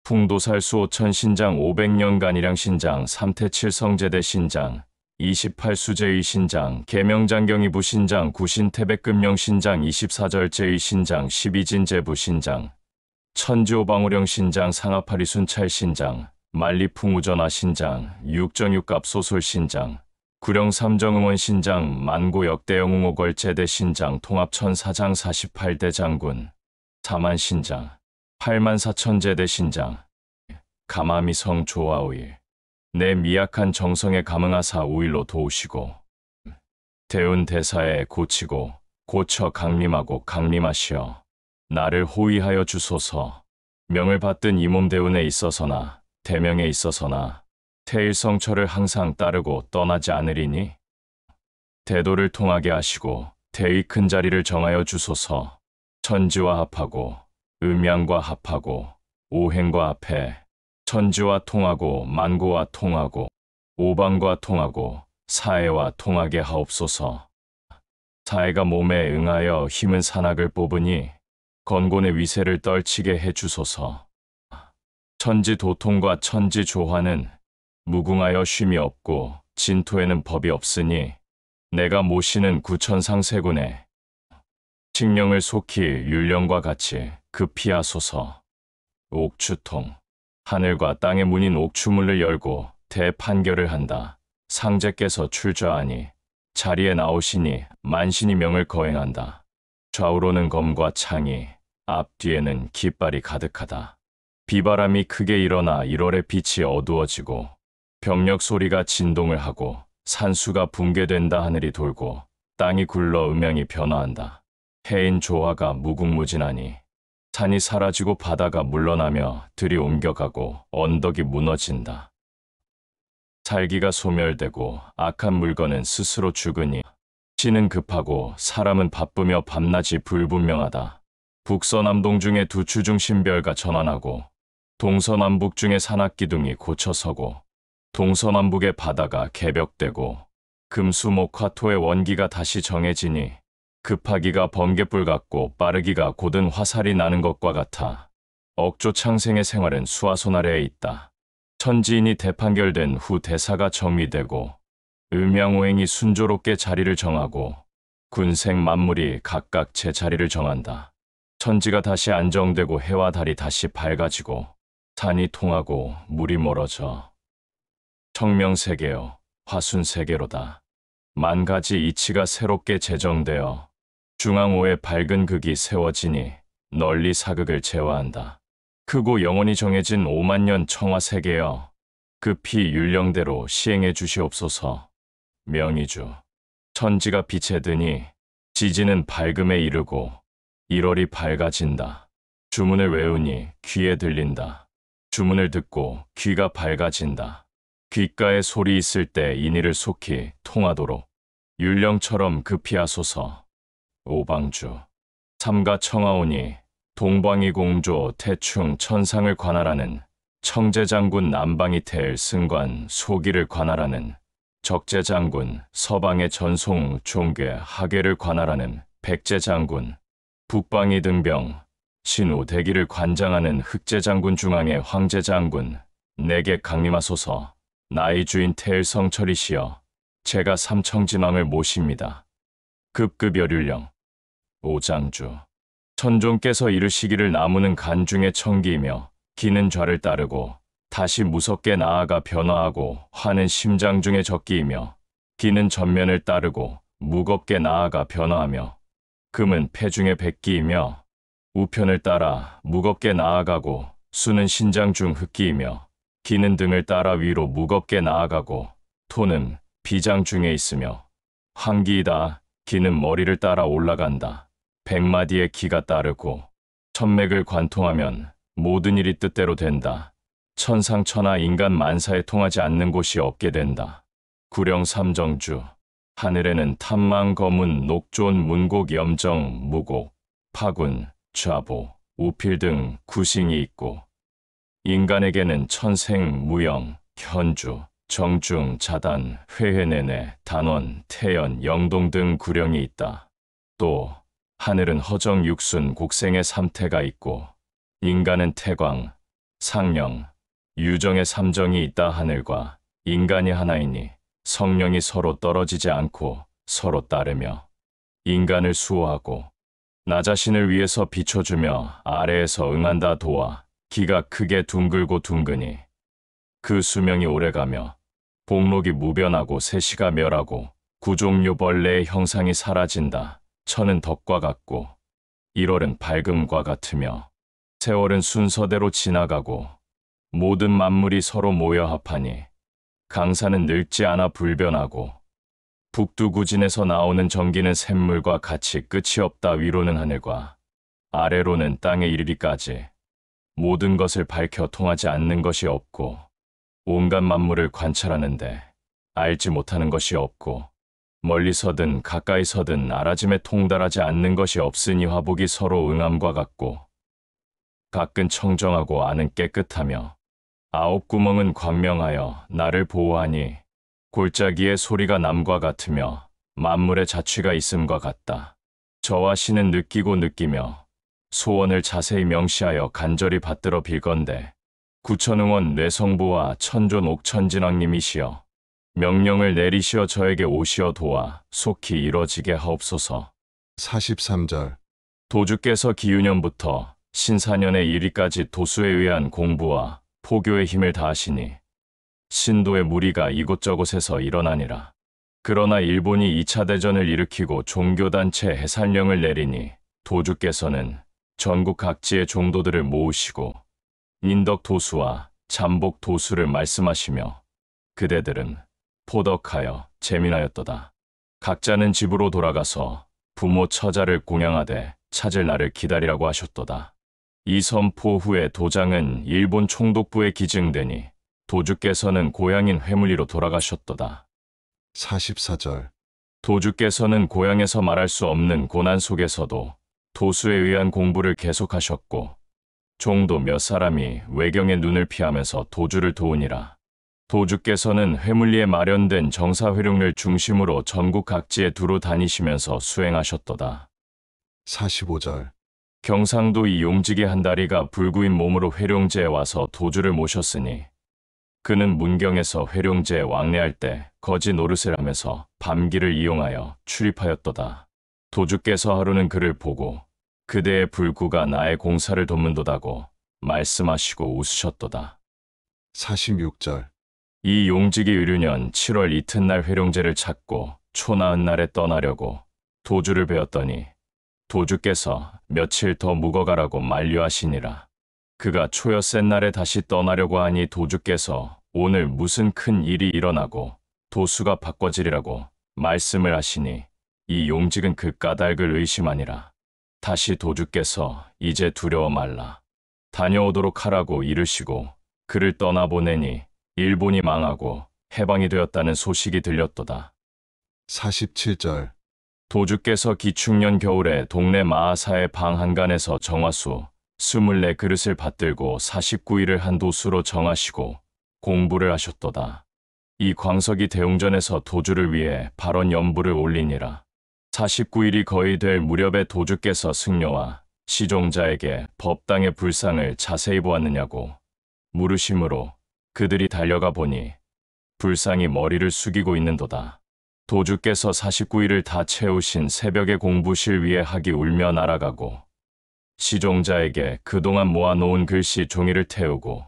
풍도살수오천신장 500년간이량신장 삼태칠성제대신장 28수제의신장 계명장경이부신장 구신태백금령신장 24절제의신장 12진제부신장 천지오방우령신장 상하파리순찰신장 만리풍우전하신장 육정육갑소솔신장 구령삼정응원신장 만고역대영웅오걸제대신장 통합천사장 48대 장군 사만신장 84,000제대신장 가마미성 조아우일 내 미약한 정성에 감응하사 우일로 도우시고 대운 대사에 고치고 고쳐 강림하고 강림하시어 나를 호위하여 주소서. 명을 받든 이 몸 대운에 있어서나 대명에 있어서나 태일성처를 항상 따르고 떠나지 않으리니 대도를 통하게 하시고 대의 큰 자리를 정하여 주소서. 천지와 합하고 음양과 합하고 오행과 합해 천지와 통하고 만고와 통하고 오방과 통하고 사해와 통하게 하옵소서. 사해가 몸에 응하여 힘은 산악을 뽑으니 건곤의 위세를 떨치게 해주소서. 천지 도통과 천지 조화는 무궁하여 쉼이 없고 진토에는 법이 없으니 내가 모시는 구천상세군에 칙령을 속히 율령과 같이 급히 하소서. 옥추통 하늘과 땅의 문인 옥추문을 열고 대판결을 한다. 상제께서 출저하니 자리에 나오시니 만신이 명을 거행한다. 좌우로는 검과 창이 앞뒤에는 깃발이 가득하다. 비바람이 크게 일어나 1월의 빛이 어두워지고 병력 소리가 진동을 하고 산수가 붕괴된다. 하늘이 돌고 땅이 굴러 음양이 변화한다. 해인 조화가 무궁무진하니 산이 사라지고 바다가 물러나며 들이 옮겨가고 언덕이 무너진다. 살기가 소멸되고 악한 물건은 스스로 죽으니 신은 급하고 사람은 바쁘며 밤낮이 불분명하다. 북서남동 중에 두 추중 신별가 전환하고 동서남북 중에 산악기둥이 고쳐서고 동서남북의 바다가 개벽되고 금수목화토의 원기가 다시 정해지니 급하기가 번갯불 같고 빠르기가 곧은 화살이 나는 것과 같아. 억조 창생의 생활은 수화손 아래에 있다. 천지인이 대판결된 후 대사가 정리되고 음양오행이 순조롭게 자리를 정하고 군생 만물이 각각 제 자리를 정한다. 천지가 다시 안정되고 해와 달이 다시 밝아지고 산이 통하고 물이 멀어져 청명세계요 화순세계로다. 만가지 이치가 새롭게 제정되어 중앙오의 밝은 극이 세워지니 널리 사극을 제화한다. 크고 영원히 정해진 5만년 청화세계여 급히 율령대로 시행해 주시옵소서. 명의주 천지가 빛에 드니 지지는 밝음에 이르고 1월이 밝아진다. 주문을 외우니 귀에 들린다. 주문을 듣고 귀가 밝아진다. 귓가에 소리 있을 때 인의를 속히 통하도록 율령처럼 급히 하소서. 오방주 삼가 청하오니 동방이 공조 태충 천상을 관할하는 청제장군 남방이 태일 승관 소기를 관할하는 적제장군 서방의 전송 종괴 하계를 관할하는 백제장군 북방이 등병 신우 대기를 관장하는 흑제장군 중앙의 황제장군 내게 강림하소서. 나의 주인 태일성철이시여 제가 삼청진왕을 모십니다. 급급여률령 오장주 천종께서 이르시기를 나무는 간중의 청기이며 기는 좌를 따르고 다시 무섭게 나아가 변화하고 화는 심장 중의 적기이며 기는 전면을 따르고 무겁게 나아가 변화하며 금은 폐중의 백기이며 우편을 따라 무겁게 나아가고 수는 신장 중 흑기이며 기는 등을 따라 위로 무겁게 나아가고 토는 비장 중에 있으며 황기이다. 기는 머리를 따라 올라간다. 백마디의 기가 따르고 천맥을 관통하면 모든 일이 뜻대로 된다. 천상천하 인간 만사에 통하지 않는 곳이 없게 된다. 구령 삼정주. 하늘에는 탐망 거문 녹존 문곡 염정 무곡 파군 좌보 우필 등 구싱이 있고 인간에게는 천생 무영 현주 정중 자단 회해내내 단원 태연 영동 등 구령이 있다. 또 하늘은 허정 육순 곡생의 삼태가 있고 인간은 태광 상령 유정의 삼정이 있다. 하늘과 인간이 하나이니 성령이 서로 떨어지지 않고 서로 따르며 인간을 수호하고 나 자신을 위해서 비춰주며 아래에서 응한다. 도와 기가 크게 둥글고 둥그니 그 수명이 오래가며 복록이 무변하고 세시가 멸하고 구종류 벌레의 형상이 사라진다. 천은 덕과 같고 1월은 밝음과 같으며 세월은 순서대로 지나가고 모든 만물이 서로 모여 합하니 강산은 늙지 않아 불변하고 북두구진에서 나오는 전기는 샘물과 같이 끝이 없다. 위로는 하늘과 아래로는 땅에 이르리까지 모든 것을 밝혀 통하지 않는 것이 없고 온갖 만물을 관찰하는데 알지 못하는 것이 없고 멀리서든 가까이서든 알아짐에 통달하지 않는 것이 없으니 화복이 서로 응함과 같고 각근 청정하고 안은 깨끗하며 아홉 구멍은 광명하여 나를 보호하니 골짜기의 소리가 남과 같으며 만물의 자취가 있음과 같다. 저와 신은 느끼고 느끼며 소원을 자세히 명시하여 간절히 받들어 빌건대 구천응원 뇌성부와 천존 옥천진왕님이시여 명령을 내리시어 저에게 오시어 도와 속히 이뤄지게 하옵소서. 43절. 도주께서 기유년부터 신사년의 1위까지 도수에 의한 공부와 포교의 힘을 다하시니 신도의 무리가 이곳저곳에서 일어나니라. 그러나 일본이 2차 대전을 일으키고 종교단체 해산령을 내리니 도주께서는 전국 각지의 종도들을 모으시고 인덕 도수와 잠복 도수를 말씀하시며 그대들은 포덕하여 재민하였도다. 각자는 집으로 돌아가서 부모 처자를 공양하되 찾을 날을 기다리라고 하셨도다. 이 선포 후에 도장은 일본 총독부에 기증되니 도주께서는 고향인 회물리로 돌아가셨도다. 44절. 도주께서는 고향에서 말할 수 없는 고난 속에서도 도수에 의한 공부를 계속하셨고 종도 몇 사람이 외경의 눈을 피하면서 도주를 도우니라. 도주께서는 회물리에 마련된 정사회룡을 중심으로 전국 각지에 두루 다니시면서 수행하셨도다. 45절. 경상도 이 용직이 한 다리가 불구인 몸으로 회룡제에 와서 도주를 모셨으니 그는 문경에서 회룡제에 왕래할 때 거지 노릇을 하면서 밤길을 이용하여 출입하였도다. 도주께서 하루는 그를 보고 그대의 불구가 나의 공사를 돕는도다고 말씀하시고 웃으셨도다. 46절. 이 용직이 의류년 7월 이튿날 회룡제를 찾고 초나은 날에 떠나려고 도주를 배웠더니 도주께서 며칠 더 묵어가라고 만류하시니라. 그가 초여센 날에 다시 떠나려고 하니 도주께서 오늘 무슨 큰 일이 일어나고 도수가 바꿔지리라고 말씀을 하시니 이 용직은 그 까닭을 의심하니라. 다시 도주께서 이제 두려워 말라. 다녀오도록 하라고 이르시고 그를 떠나보내니 일본이 망하고 해방이 되었다는 소식이 들렸도다. 47절. 도주께서 기축년 겨울에 동네 마하사의 방 한간에서 정화수 24그릇을 받들고 49일을 한 도수로 정하시고 공부를 하셨도다. 이 광석이 대웅전에서 도주를 위해 발원 연부를 올리니라. 49일이 거의 될 무렵에 도주께서 승려와 시종자에게 법당의 불상을 자세히 보았느냐고 물으심으로 그들이 달려가 보니 불상이 머리를 숙이고 있는도다. 도주께서 49일을 다 채우신 새벽에 공부실 위에 학이 울며 날아가고 시종자에게 그동안 모아놓은 글씨 종이를 태우고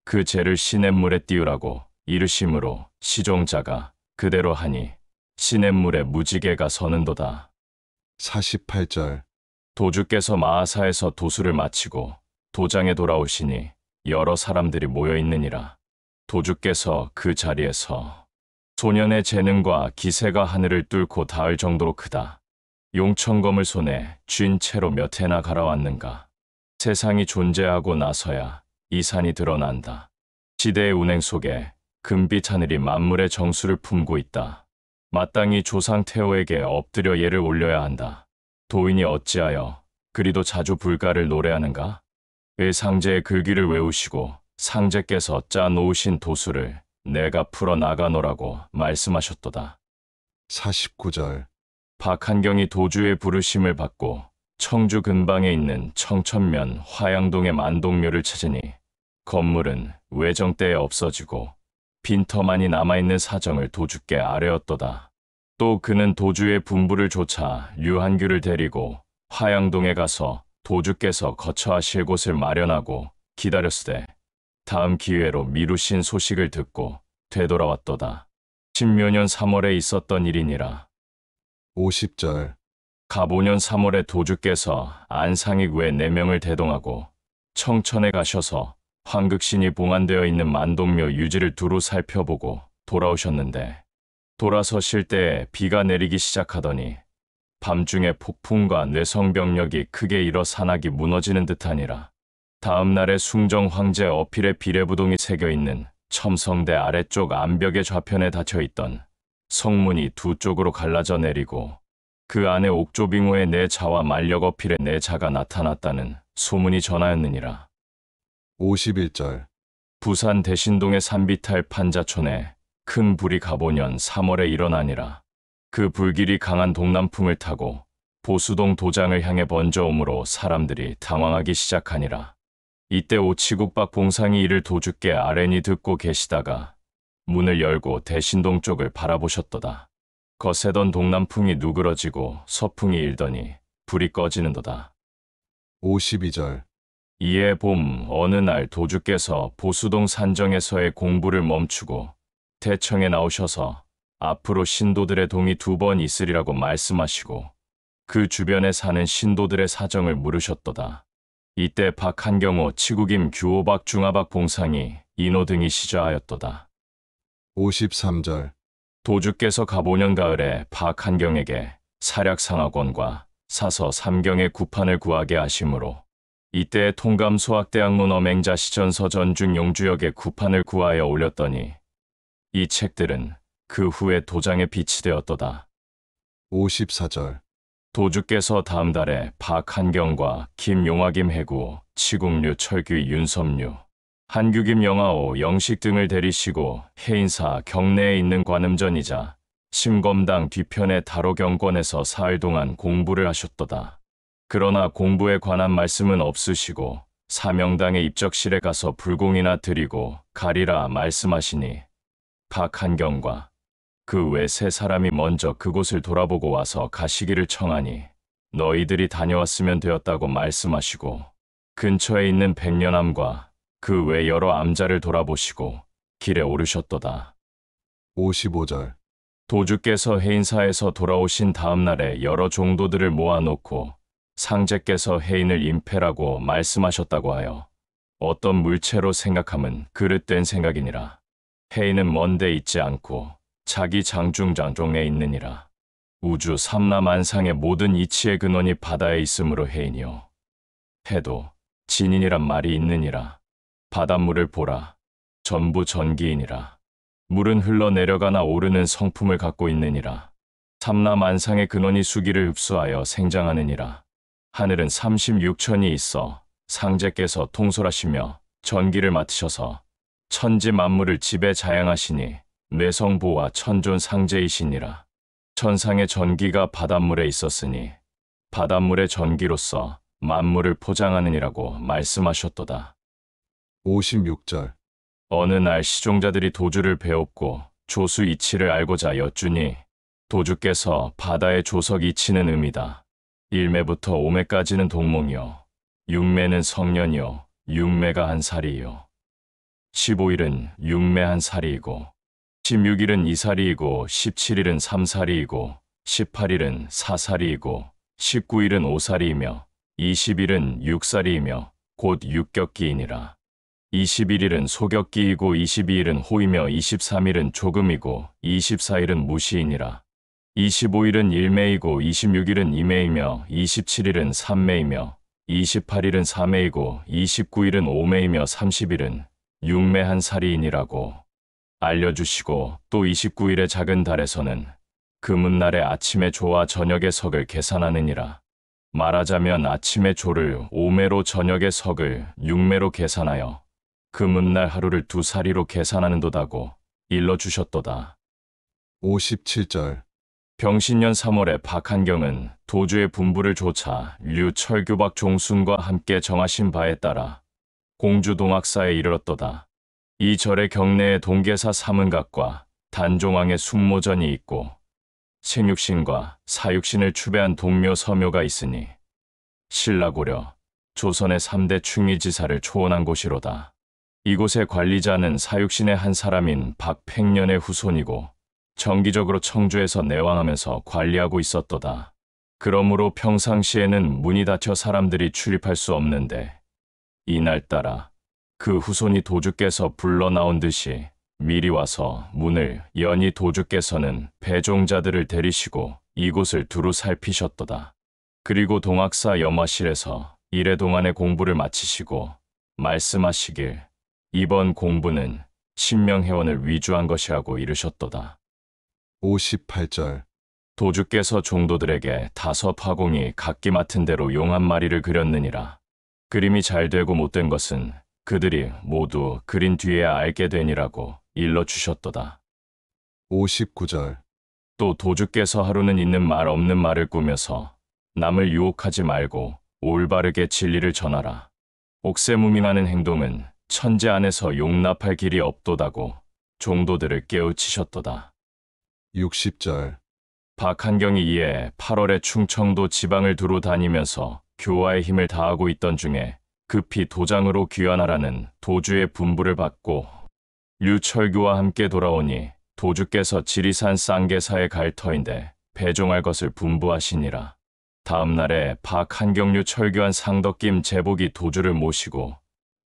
그 재를 시냇물에 띄우라고 이르심으로 시종자가 그대로 하니 시냇물에 무지개가 서는도다. 48절. 도주께서 마하사에서 도수를 마치고 도장에 돌아오시니 여러 사람들이 모여 있느니라. 도주께서 그 자리에서 소년의 재능과 기세가 하늘을 뚫고 닿을 정도로 크다. 용천검을 손에 쥔 채로 몇 해나 갈아왔는가. 세상이 존재하고 나서야 이 산이 드러난다. 시대의 운행 속에 금빛 하늘이 만물의 정수를 품고 있다. 마땅히 조상 태호에게 엎드려 예를 올려야 한다. 도인이 어찌하여 그리도 자주 불가를 노래하는가? 의 상제의 글귀를 외우시고 상제께서 짜 놓으신 도수를 내가 풀어 나가노라고 말씀하셨도다. 49절, 박한경이 도주의 부르심을 받고 청주 근방에 있는 청천면 화양동의 만동묘를 찾으니 건물은 외정 때에 없어지고 빈터만이 남아있는 사정을 도주께 아뢰었도다. 또 그는 도주의 분부를 조차 류한규를 데리고 화양동에 가서 도주께서 거처하실 곳을 마련하고 기다렸으되 다음 기회로 미루신 소식을 듣고 되돌아왔도다. 신묘년 3월에 있었던 일이니라. 50절, 갑오년 3월에 도주께서 안상익 외 4명을 대동하고 청천에 가셔서 황극신이 봉안되어 있는 만동묘 유지를 두루 살펴보고 돌아오셨는데 돌아서실 때에 비가 내리기 시작하더니 밤중에 폭풍과 뇌성병력이 크게 일어 산악이 무너지는 듯하니라. 다음 날에 숭정 황제 어필의 비례부동이 새겨있는 첨성대 아래쪽 암벽의 좌편에 닫혀있던 성문이 두 쪽으로 갈라져 내리고 그 안에 옥조빙호의 네 자와 만력 어필의 네 자가 나타났다는 소문이 전하였느니라. 51절, 부산 대신동의 산비탈 판자촌에 큰 불이 갑오년 3월에 일어나니라. 그 불길이 강한 동남풍을 타고 보수동 도장을 향해 번져오므로 사람들이 당황하기 시작하니라. 이때 오치국박 봉상이 이를 도주께 아뢰니 듣고 계시다가 문을 열고 대신동 쪽을 바라보셨도다. 거세던 동남풍이 누그러지고 서풍이 일더니 불이 꺼지는도다. 52절, 이에 봄 어느 날 도주께서 보수동 산정에서의 공부를 멈추고 대청에 나오셔서 앞으로 신도들의 동이 2번 있으리라고 말씀하시고 그 주변에 사는 신도들의 사정을 물으셨도다. 이때 박한경호 치국임 규호박 중하박 봉상이 인호 등이 시저하였도다. 53절, 도주께서 갑오년 가을에 박한경에게 사략상학원과 사서 삼경의 구판을 구하게 하심으로 이때 통감소학대학문 엄행자 시전서 전중 용주역의 구판을 구하여 올렸더니 이 책들은 그 후에 도장에 비치되었도다. 54절, 도주께서 다음 달에 박한경과 김용화김 해구, 치국류 철규 윤섭류, 한규김 영하오 영식 등을 데리시고 해인사 경내에 있는 관음전이자 심검당 뒤편의 다로경권에서 사흘 동안 공부를 하셨도다. 그러나 공부에 관한 말씀은 없으시고 사명당의 입적실에 가서 불공이나 드리고 가리라 말씀하시니 박한경과 그 외 3사람이 먼저 그곳을 돌아보고 와서 가시기를 청하니 너희들이 다녀왔으면 되었다고 말씀하시고 근처에 있는 백년암과 그 외 여러 암자를 돌아보시고 길에 오르셨도다. 55절, 도주께서 해인사에서 돌아오신 다음 날에 여러 종도들을 모아놓고 상제께서 해인을 임패라고 말씀하셨다고 하여 어떤 물체로 생각함은 그릇된 생각이니라. 해인은 먼데 있지 않고 자기 장중장종에 있느니라. 우주 삼라만상의 모든 이치의 근원이 바다에 있으므로 해인이요. 해도 진인이란 말이 있느니라. 바닷물을 보라. 전부 전기이니라. 물은 흘러내려가나 오르는 성품을 갖고 있느니라. 삼라만상의 근원이 수기를 흡수하여 생장하느니라. 하늘은 36천이 있어 상제께서 통솔하시며 전기를 맡으셔서 천지 만물을 지배 자양하시니 뇌성보와 천존 상제이시니라. 천상의 전기가 바닷물에 있었으니 바닷물의 전기로서 만물을 포장하느니라고 말씀하셨도다. 56절, 어느 날 시종자들이 도주를 배웠고 조수 이치를 알고자 여쭈니 도주께서 바다의 조석 이치는 음이다. 1매부터 5매까지는 동몽이요. 6매는 성년이요. 6매가 한 살이요. 15일은 6매 한 살이고 16일은 2살이고 17일은 3살이고 18일은 4살이고 19일은 5살이며 20일은 6살이며 곧 육격기이니라. 21일은 소격기이고 22일은 호이며 23일은 조금이고 24일은 무시이니라. 25일은 1매이고 26일은 2매이며 27일은 3매이며 28일은 4매이고 29일은 5매이며 30일은 6매 한 살이이니라고. 알려주시고 또 29일의 작은 달에서는 금운날에 아침의 조와 저녁의 석을 계산하느니라. 말하자면 아침의 조를 5매로 저녁의 석을 6매로 계산하여 금운날 하루를 2사리로 계산하는도다고 일러주셨도다. 57절. 병신년 3월에 박한경은 도주의 분부를 조차 류철규박 종순과 함께 정하신 바에 따라 공주 동학사에 이르렀도다. 이 절의 경내에 동계사 삼은각과 단종왕의 숙모전이 있고 생육신과 사육신을 추배한 동묘 서묘가 있으니 신라고려 조선의 3대 충의지사를 초원한 곳이로다. 이곳의 관리자는 사육신의 한 사람인 박팽년의 후손이고 정기적으로 청주에서 내왕하면서 관리하고 있었도다. 그러므로 평상시에는 문이 닫혀 사람들이 출입할 수 없는데 이날따라 그 후손이 도주께서 불러 나온 듯이 미리 와서 문을 여니 도주께서는 배종자들을 데리시고 이곳을 두루 살피셨도다. 그리고 동학사 염화실에서 이래 동안의 공부를 마치시고 말씀하시길 이번 공부는 신명회원을 위주한 것이라고 이르셨도다. 58절. 도주께서 종도들에게 5 화공이 각기 맡은 대로 용 한 마리를 그렸느니라. 그림이 잘 되고 못된 것은 그들이 모두 그린 뒤에야 알게 되니라고 일러주셨도다. 59절. 또 도주께서 하루는 있는 말 없는 말을 꾸며서 남을 유혹하지 말고 올바르게 진리를 전하라. 옥새무밍하는 행동은 천재 안에서 용납할 길이 없도다고 종도들을 깨우치셨도다. 60절. 박한경이 이에 8월에 충청도 지방을 두루 다니면서 교화의 힘을 다하고 있던 중에 급히 도장으로 귀환하라는 도주의 분부를 받고 류철규와 함께 돌아오니 도주께서 지리산 쌍계사에 갈 터인데 배종할 것을 분부하시니라. 다음 날에 박한경류 철교한 상덕김 제복이 도주를 모시고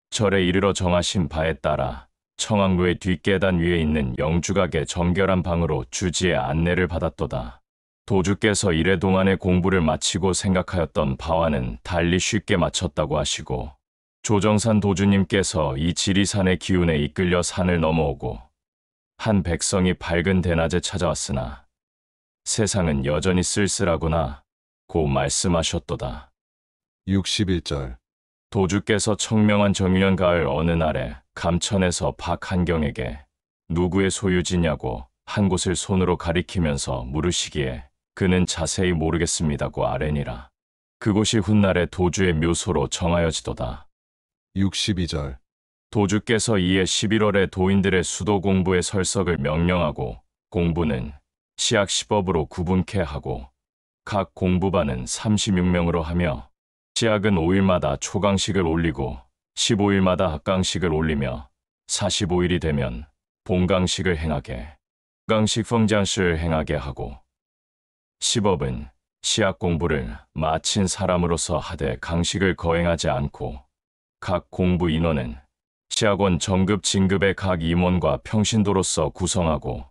절에 이르러 정하신 바에 따라 청학로의 뒷계단 위에 있는 영주각의 정결한 방으로 주지의 안내를 받았도다. 도주께서 이래 동안의 공부를 마치고 생각하였던 바와는 달리 쉽게 마쳤다고 하시고 조정산 도주님께서 이 지리산의 기운에 이끌려 산을 넘어오고 한 백성이 밝은 대낮에 찾아왔으나 세상은 여전히 쓸쓸하구나 고 말씀하셨도다. 61절. 도주께서 청명한 정유년 가을 어느 날에 감천에서 박한경에게 누구의 소유지냐고 한 곳을 손으로 가리키면서 물으시기에 그는 자세히 모르겠습니다고 아뢰니라. 그곳이 훗날에 도주의 묘소로 정하여지도다. 62절. 도주께서 이에 11월에 도인들의 수도 공부의 설석을 명령하고 공부는 시학 10법으로 구분케 하고 각 공부반은 36명으로 하며 시학은 5일마다 초강식을 올리고 15일마다 합강식을 올리며 45일이 되면 본강식을 행하게 강식 평장식을 행하게 하고 10법은 시학 공부를 마친 사람으로서 하되 강식을 거행하지 않고 각 공부 인원은 시학원 정급 진급의 각 임원과 평신도로서 구성하고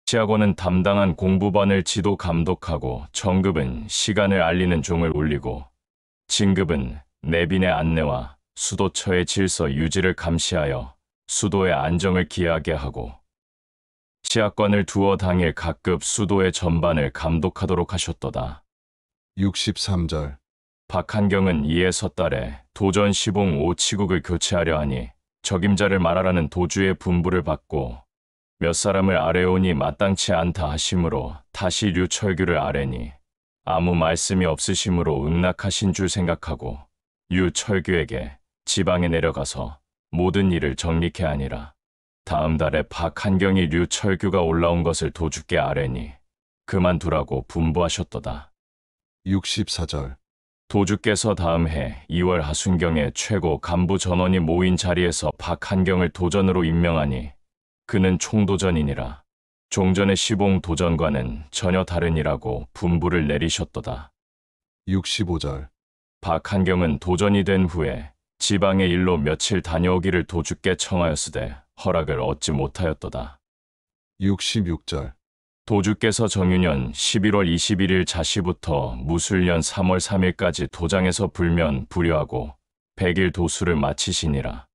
시학원은 담당한 공부반을 지도 감독하고 정급은 시간을 알리는 종을 올리고 진급은 내빈의 안내와 수도처의 질서 유지를 감시하여 수도의 안정을 기하게 하고 시학관을 두어 당일 각급 수도의 전반을 감독하도록 하셨도다. 63절. 박한경은 이에 섣달에 도전 시봉 5치국을 교체하려 하니 적임자를 말하라는 도주의 분부를 받고 몇 사람을 아뢰오니 마땅치 않다 하심으로 다시 류철규를 아뢰니 아무 말씀이 없으심으로 응낙하신 줄 생각하고 류철규에게 지방에 내려가서 모든 일을 정리케 하니라. 다음 달에 박한경이 류철규가 올라온 것을 도주께 아뢰니 그만두라고 분부하셨도다. 64절. 도주께서 다음 해 2월 하순경에 최고 간부 전원이 모인 자리에서 박한경을 도전으로 임명하니 그는 총도전이니라. 종전의 시봉 도전과는 전혀 다르니라고 분부를 내리셨도다. 65절. 박한경은 도전이 된 후에 지방의 일로 며칠 다녀오기를 도주께 청하였으되 허락을 얻지 못하였도다. 66절. 도주께서 정유년 11월 21일 자시부터 무술년 3월 3일까지 도장에서 불면 불효하고 100일 도수를 마치시니라.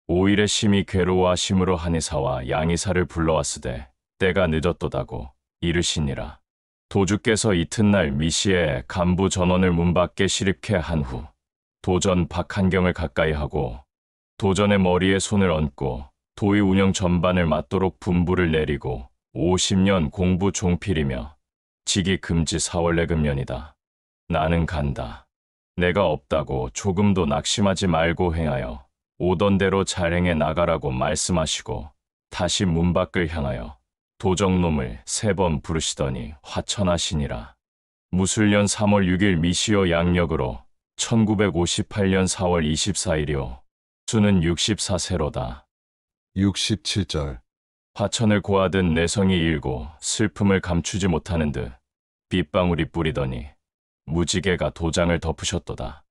오일에 심히 괴로워하심으로 한의사와 양의사를 불러왔으되 때가 늦었도다고 이르시니라. 도주께서 이튿날 미시에 간부 전원을 문 밖에 시립케 한 후 도전 박한경을 가까이 하고 도전의 머리에 손을 얹고 도의 운영 전반을 맡도록 분부를 내리고 50년 공부 종필이며 직위 금지 4월 내금년이다. 나는 간다. 내가 없다고 조금도 낙심하지 말고 행하여 오던 대로 잘 행해 나가라고 말씀하시고 다시 문 밖을 향하여 도적놈을 3번 부르시더니 화천하시니라. 무술년 3월 6일 미시오 양력으로 1958년 4월 24일이요. 수는 64세로다. 67절. 화천을 고하듯 내성이 일고 슬픔을 감추지 못하는 듯 빗방울이 뿌리더니 무지개가 도장을 덮으셨도다.